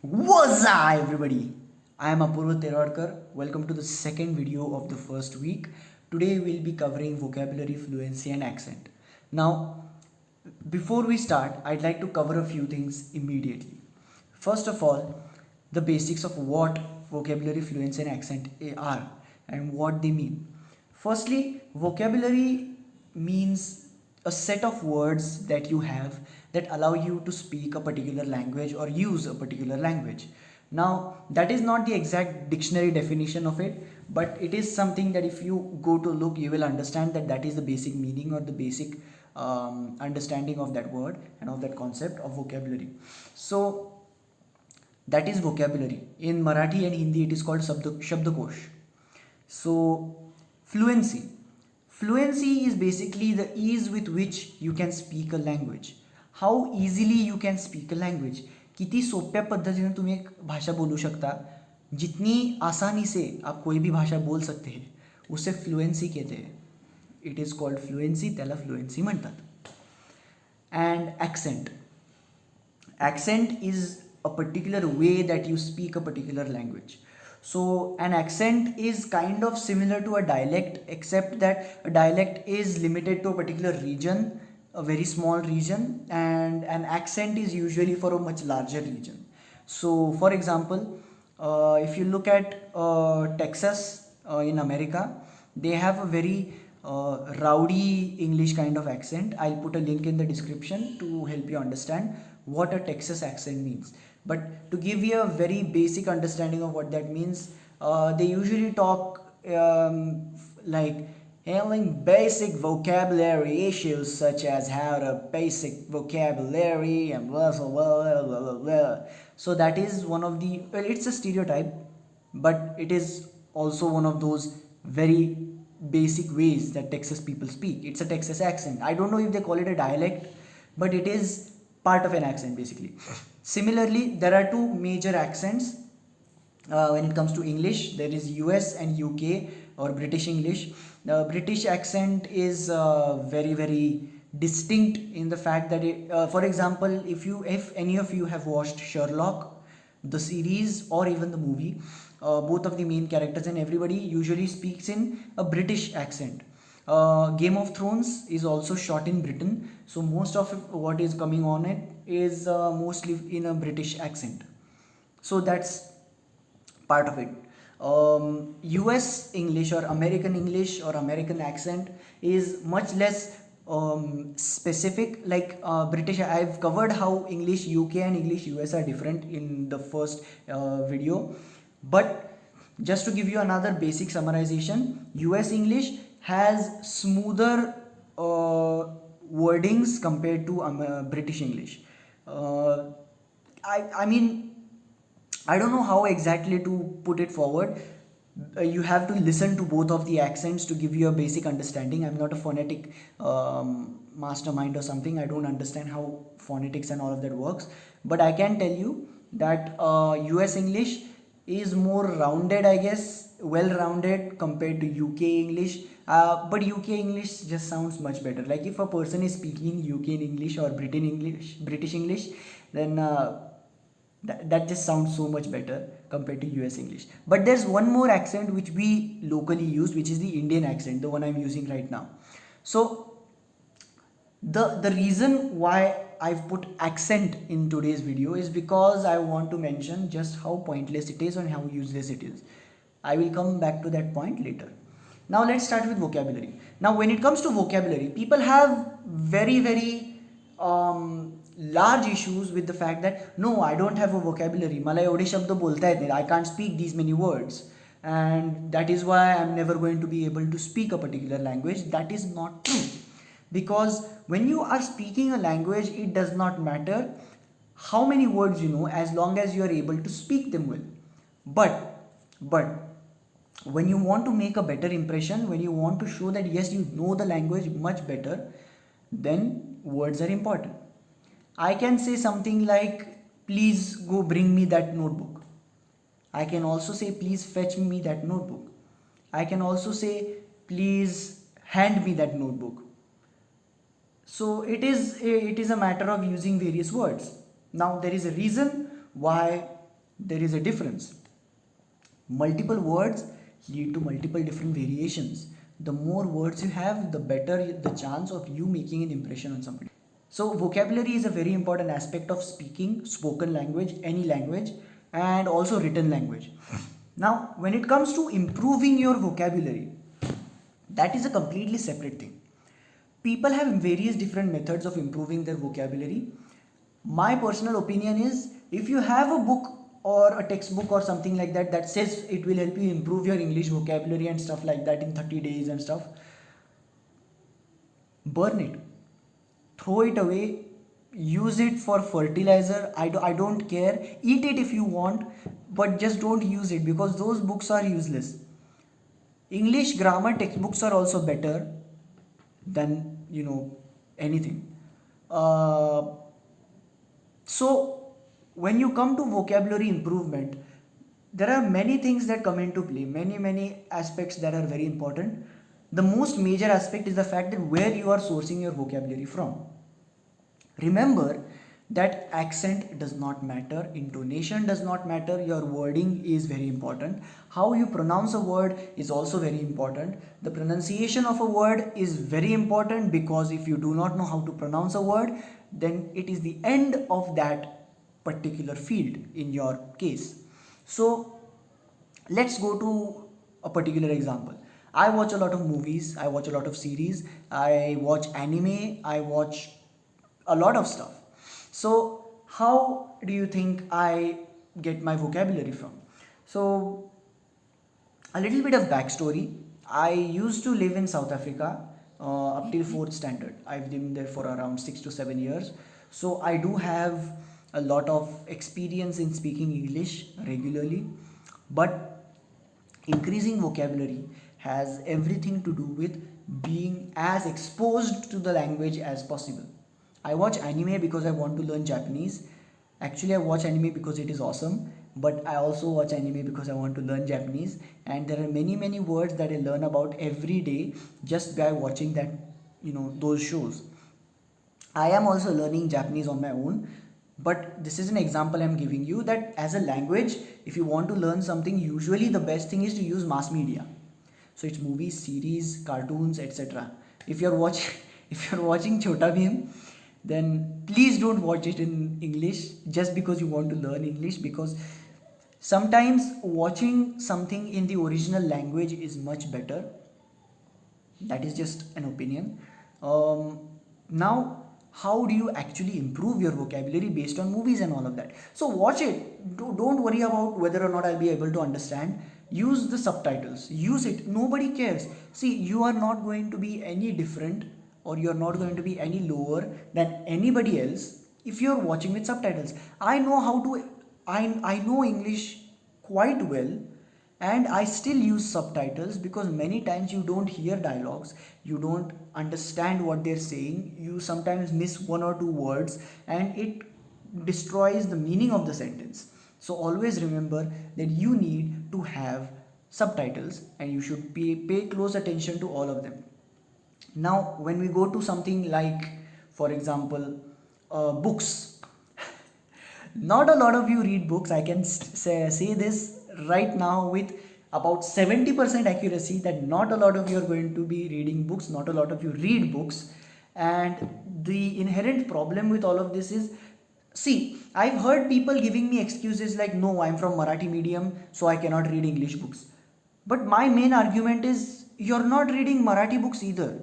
What's up, everybody? I am Apurva Terodkar. Welcome to the second video of the first week. Today we'll be covering vocabulary, fluency, and accent. Now, before we start, I'd like to cover a few things immediately. First of all, the basics of what vocabulary, fluency, and accent are and what they mean. Firstly, vocabulary means a set of words that you have that allow you to speak a particular language or use a particular language. Now, that is not the exact dictionary definition of it, but it is something that if you go to look, you will understand that that is the basic meaning or the basic understanding of that word and of that concept of vocabulary. So, that is vocabulary. In Marathi and Hindi, it is called Shabdakosh. So, fluency. Fluency is basically the ease with which you can speak a language. How easily you can speak a language. किती सोप्या पद्धतीने तुम्ही एक भाषा बोलू शकता. जितनी आसानी से आप कोई भी भाषा बोल सकते हैं उसे फ्लुएंसी कहते हैं. It is called fluency. त्याला फ्लुएंसी म्हणतात. And accent. Accent is a particular way that you speak a particular language. So an accent is kind of similar to a dialect, except that a dialect is limited to a particular region, a very small region, and an accent is usually for a much larger region. So for example, if you look at Texas in America, they have a very rowdy English kind of accent. I'll put a link in the description to help you understand what a Texas accent means. But to give you a very basic understanding of what that means, they usually talk like handling basic vocabulary issues such as how to basic vocabulary and blah blah blah blah blah blah. So that is one of the, well, it's a stereotype, but it is also one of those very basic ways that Texas people speak. It's a Texas accent. I don't know if they call it a dialect, but it is part of an accent basically. Similarly, there are two major accents when it comes to English. There is US and UK or British English. The British accent is very distinct in the fact that for example, if any of you have watched Sherlock, the series or even the movie, both of the main characters and everybody usually speaks in a British accent. Game of Thrones is also shot in Britain, so most of what is coming on it is mostly in a British accent. So that's part of it. US English or American accent is much less specific. Like British, I've covered how English UK and English US are different in the first video, but just to give you another basic summarization, US English has smoother wordings compared to British English. I mean, I don't know how exactly to put it forward. You have to listen to both of the accents to give you a basic understanding. I'm not a phonetic mastermind or something. I don't understand how phonetics and all of that works. But I can tell you that US English is more rounded, I guess, well rounded compared to UK English. But UK English just sounds much better. Like if a person is speaking UK English or British English, then that just sounds so much better compared to US English. But there's one more accent which we locally use, which is the Indian accent, the one I'm using right now. So the reason why I've put accent in today's video is because I want to mention just how pointless it is and how useless it is. I will come back to that point later. Now let's start with vocabulary. Now when it comes to vocabulary, people have very large issues with the fact that no, I don't have a vocabulary. मला एवढे शब्द बोलता येत नाही. I can't speak these many words, and that is why I'm never going to be able to speak a particular language. That is not true, because when you are speaking a language, it does not matter how many words you know as long as you are able to speak them well. But when you want to make a better impression, when you want to show that yes, you know the language much better, then words are important. I can say something like, please go bring me that notebook. I can also say, please fetch me that notebook. I can also say, please hand me that notebook. So it is a matter of using various words. Now there is a reason why there is a difference. Multiple words lead to multiple different variations. The more words you have, the better the chance of you making an impression on somebody. So vocabulary is a very important aspect of speaking, spoken language, any language, and also written language. Now, when it comes to improving your vocabulary, that is a completely separate thing. People have various different methods of improving their vocabulary. My personal opinion is, if you have a book or a textbook or something like that that says it will help you improve your English vocabulary and stuff like that in 30 days and stuff, burn it, throw it away, use it for fertilizer. I don't care, eat it if you want, but just don't use it because those books are useless. English grammar textbooks are also better than anything. So when you come to vocabulary improvement, there are many things that come into play, many aspects that are very important. The most major aspect is the fact that where you are sourcing your vocabulary from. Remember that accent does not matter, intonation does not matter, your wording is very important. How you pronounce a word is also very important. The pronunciation of a word is very important, because if you do not know how to pronounce a word, then it is the end of that particular field in your case. So let's go to a particular example. I watch a lot of movies, I watch a lot of series, I watch anime, I watch a lot of stuff. So how do you think I get my vocabulary from? So a little bit of backstory. I used to live in South Africa up till 4th standard. I've been there for around 6 to 7 years. So I do have a lot of experience in speaking English regularly. But increasing vocabulary has everything to do with being as exposed to the language as possible. I watch anime because I want to learn Japanese. Actually, I watch anime because it is awesome, but I also watch anime because I want to learn Japanese. And there are many words that I learn about every day just by watching those shows. I am also learning Japanese on my own, but this is an example I'm giving you that as a language, if you want to learn something, usually the best thing is to use mass media. So it's movies, series, cartoons, etc. If you're watching if you're watching Chota Bheem, then please don't watch it in English just because you want to learn English, because sometimes watching something in the original language is much better. That is just an opinion. Now, how do you actually improve your vocabulary based on movies and all of that? So watch it. Don't worry about whether or not I'll be able to understand. Use the subtitles. Use it. Nobody cares. See, you are not going to be any different, or you're not going to be any lower than anybody else if you're watching with subtitles. I know English quite well, and I still use subtitles because many times you don't hear dialogues, you don't understand what they're saying, you sometimes miss one or two words, and it destroys the meaning of the sentence. So always remember that you need to have subtitles, and you should pay close attention to all of them. Now, when we go to something like, for example, books, not a lot of you read books. I can say this right now with about 70% accuracy that not a lot of you are going to be reading books, not a lot of you read books. And the inherent problem with all of this is, see, I've heard people giving me excuses like, no, I'm from Marathi medium, so I cannot read English books. But my main argument is, you're not reading Marathi books either.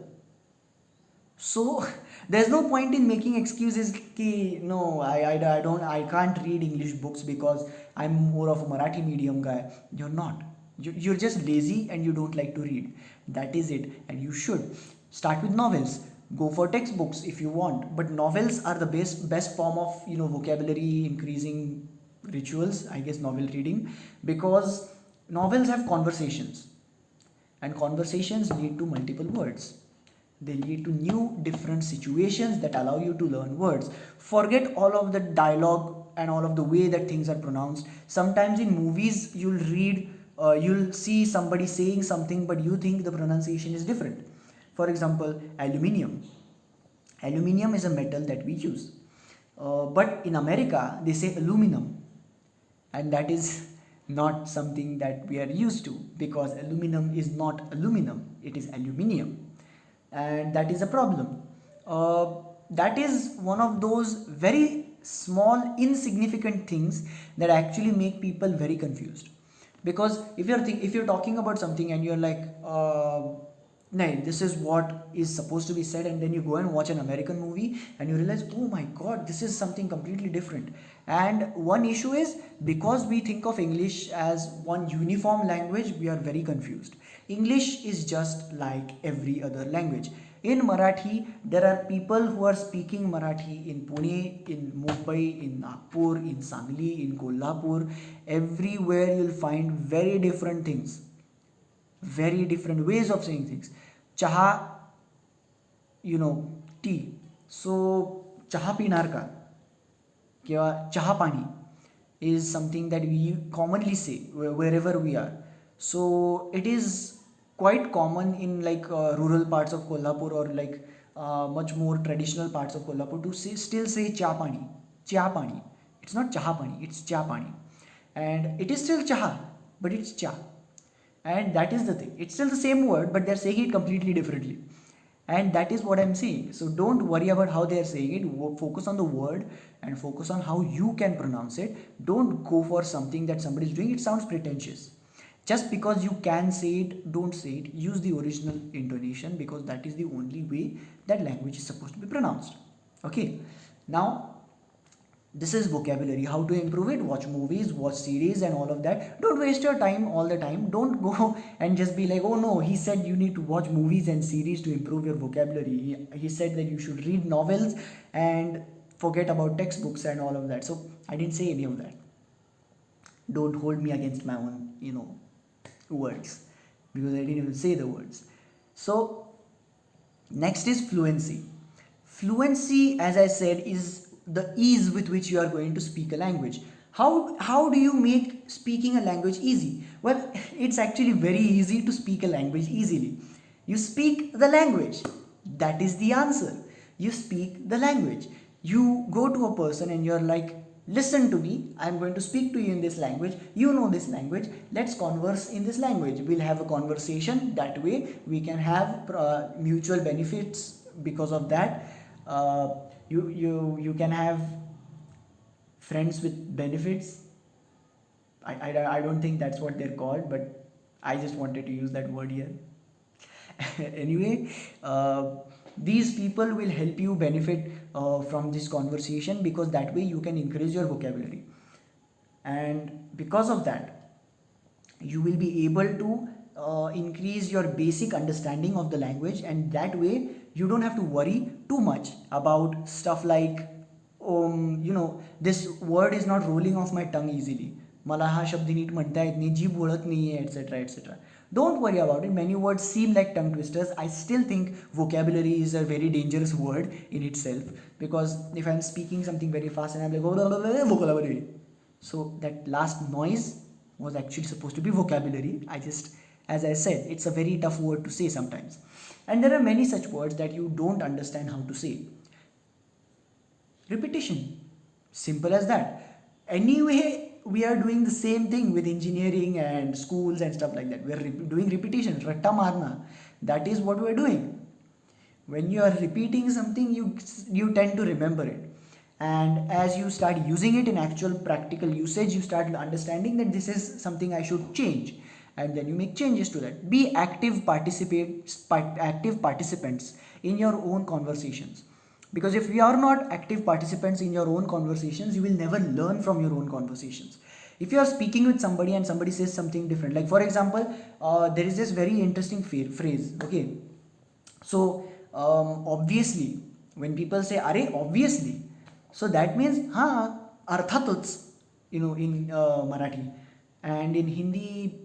So there's no point in making excuses ki no, I can't read English books because I'm more of a Marathi medium guy. You're not. You're just lazy and you don't like to read. That is it. And you should start with novels. Go for textbooks if you want, but novels are the best form of vocabulary increasing rituals, I guess, novel reading, because novels have conversations, and conversations lead to multiple words. They lead to new different situations that allow you to learn words. Forget all of the dialogue and all of the way that things are pronounced. Sometimes in movies you'll see somebody saying something, but you think the pronunciation is different. For example, aluminium. Aluminium is a metal that we use, but in America they say aluminum. and that is not something that we are used to, because aluminum is not aluminum, it is aluminium, and that is a problem. That is one of those very small insignificant things that actually make people very confused. Because if you're talking about something and you're like, no, this is what is supposed to be said, and then you go and watch an American movie and you realize, oh my god, this is something completely different. And one issue is, because we think of English as one uniform language, we are very confused. English is just like every other language. In Marathi, there are people who are speaking Marathi in Pune, in Mumbai, in Nagpur, in Sangli, in Kolhapur. Everywhere you'll find very different things, very different ways of saying things. Chaha, tea. So, chaha pinar ka, kya chaha pani is something that we commonly say wherever we are. So it is quite common in like rural parts of Kolhapur, or like much more traditional parts of Kolhapur, to still say cha pani, cha pani. It's not chaha pani, it's cha pani, and it is still chaha, but it's cha. And that is the thing, it's still the same word, but they're saying it completely differently. And that is what I'm saying. So don't worry about how they are saying it. Focus on the word and focus on how you can pronounce it. Don't go for something that somebody is doing. It sounds pretentious. Just because you can say it, don't say it. Use the original intonation, because that is the only way that language is supposed to be pronounced. Okay. Now, this is vocabulary. How to improve it? Watch movies, watch series, and all of that. Don't waste your time all the time. Don't go and just be like, oh no, he said you need to watch movies and series to improve your vocabulary. He said that you should read novels and forget about textbooks and all of that. So I didn't say any of that. Don't hold me against my own words, because I didn't even say the words. So next is fluency. Fluency, as I said, is the ease with which you are going to speak a language. How do you make speaking a language easy? Well, it's actually very easy to speak a language easily. You speak the language. That is the answer. You speak the language. You go to a person and you're like, listen to me, I'm going to speak to you in this language, you know this language, let's converse in this language, we'll have a conversation. That way we can have mutual benefits. Because of that, you can have friends with benefits. I don't think that's what they're called, but I just wanted to use that word here. Anyway, these people will help you benefit from this conversation, because that way you can increase your vocabulary, and because of that you will be able to increase your basic understanding of the language, and that way you don't have to worry too much about stuff like, this word is not rolling off my tongue easily, मला हा शब्द NEET म्हणता येत नाही, जीभ वळत नाही आहे, etc etc. Don't worry about it. Many words seem like tongue twisters. I still think vocabulary is a very dangerous word in itself, because if I'm speaking something very fast and I'm like vocabulary, so that last noise was actually supposed to be vocabulary. As I said, it's a very tough word to say sometimes, and there are many such words that you don't understand how to say. Repetition, simple as that. Anyway, we are doing the same thing with engineering and schools and stuff like that. We are doing repetition, ratta marna. That is what we are doing. When you are repeating something, you tend to remember it, and as you start using it in actual practical usage, you start understanding that this is something I should change, and then you make changes to that. Be active participants in your own conversations, because if you are not active participants in your own conversations, you will never learn from your own conversations. If you are speaking with somebody and somebody says something different, like for example, there is this very interesting phrase. Okay, so obviously, when people say "Are obviously," so that means "Ha arthatuch," in Marathi, and in Hindi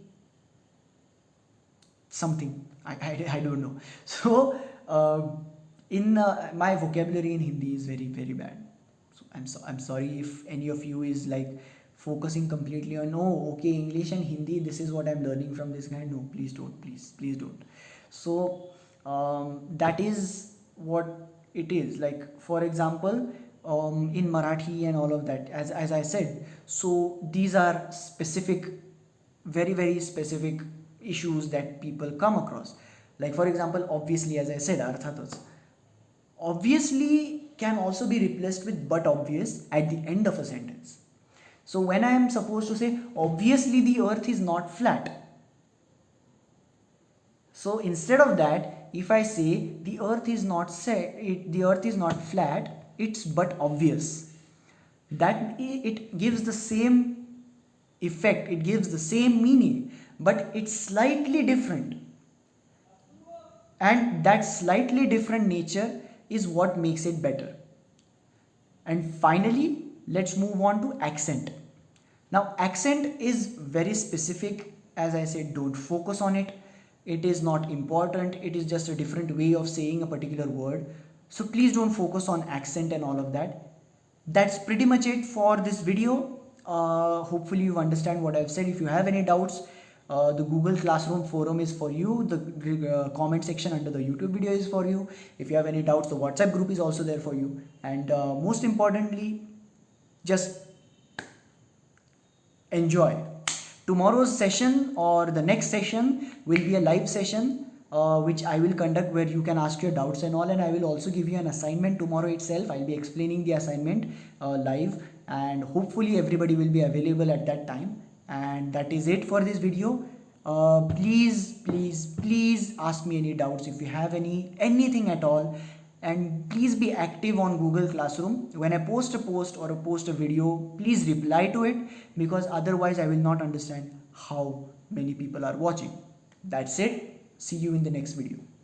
something, I don't know. So in my vocabulary in Hindi is very very bad. So I'm sorry if any of you is like focusing completely on, oh okay, English and Hindi, this is what I'm learning from this guy. No, please don't, please don't. So that is what it is. Like for example, in Marathi and all of that, as I said. So these are specific, very, very specific issues that people come across. Like for example, obviously, as I said, arthatos. Obviously can also be replaced with but obvious at the end of a sentence. So when I am supposed to say, obviously the earth is not flat. So instead of that, if I say the earth is not the earth is not flat, it's but obvious. That it gives the same effect, it gives the same meaning, but it's slightly different. And that slightly different nature is what makes it better. And finally, let's move on to accent. Now, accent is very specific. As I said, don't focus on it. It is not important. It is just a different way of saying a particular word. So please don't focus on accent and all of that. That's pretty much it for this video. Hopefully you understand what I've said. If you have any doubts, the Google Classroom forum is for you. The comment section under the YouTube video is for you. If you have any doubts, the WhatsApp group is also there for you. And most importantly, just enjoy. Tomorrow's session or the next session will be a live session which I will conduct, where you can ask your doubts and all, and I will also give you an assignment tomorrow itself. I'll be explaining the assignment live, and hopefully everybody will be available at that time. And that is it for this video. Please ask me any doubts if you have anything at all, and please be active on Google Classroom. When I post a post or post a video, please reply to it, because otherwise I will not understand how many people are watching. That's it. See you in the next video.